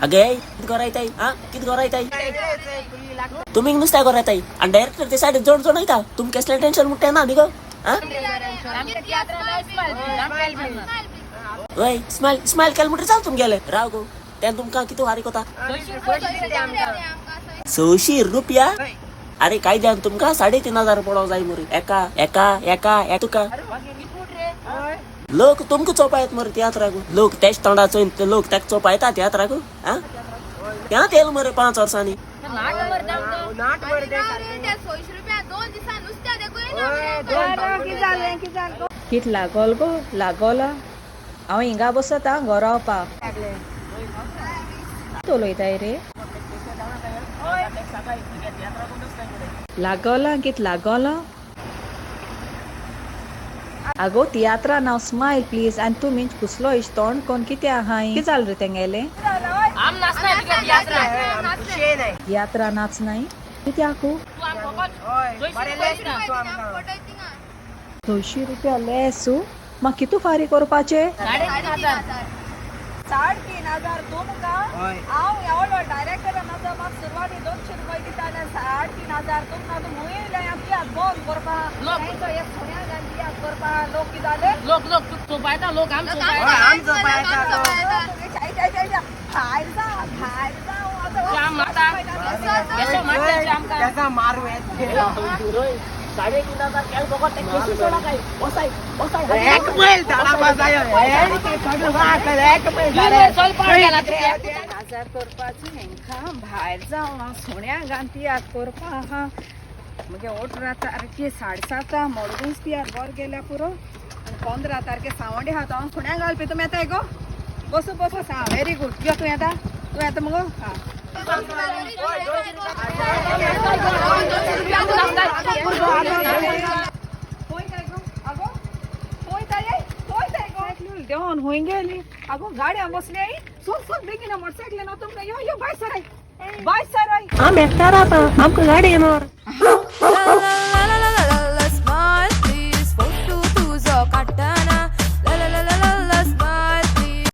अगे किती करायताय हा किती करायताय तुम्ही नुसत्या करायताय आणि डायरेक्टर ते साईड जोड जोड का तुम्ही कसल्या टेन्शन मुठ्या ना निघो हा वय स्माइल स्माइल किलोमीटर चाल तुम गेले राव गो त्यान तुमका किती वारीक होता 600 रुपया अरे काय द्या तुमका 3,500 पडाव जाई मोरी एका एका एका तुका लोक तुमक चोपायत मरे त्यात रागू लोक त्याच तोंडाचो लोक त्याक चोपायता त्यात रागू हा त्यात येल मरे 5 वर्सांनी कित लागोल गो लागोला हांव हिंगा बसत हा गरावपा उलयताय रे लागोला कित लागोला आगो तियात्रा नाव स्माइल प्लीज आनी तू मिंच कुसलो इश तोंड कोण कितें आहा कितें जाल रे तेंगेले तियात्रा नाच नाय कितें आकू 200 रुपया लेसू म्हाका कितू फारी करपाचे 3,500 तुमका हांव एवढो डायरेक्टर म्हाका सुरवाती 200 रुपया दिताले 3,500 तुमका तूं मुयेले आपल्याक बोल करपा लोक एक सोन्या गांधी करपा लोक कितें जाले लोक लोक तू पायता लोक आम पायता भायर जा माता केसो मारता आमका केसा मारू येत 3,500 केल बगो ते केसी सोडा काय बसाय एक मैल दाडा बसायो हे ते सगळं वाकर एक मैल दाडा चल पाड गेला 3,000 करपाची हेंका भायर जावं सोन्या गांठियाक करपा हा मगे 18 तारखे 7:30 मोडगुंस पियार बर गेल्या पुरो आणि 15 तारखे सावंडे हात हांव सोन्या घालपी तुमी येताय गो बसू बसू सा व्हेरी गुड यो तूं येता मगो हा देवन होई गेली अगो गाड्या बसली आई सोड बेगीन मोटरसायकल ना तुमका यो बाय सराय आम एकटा राहता आमका गाडी येणार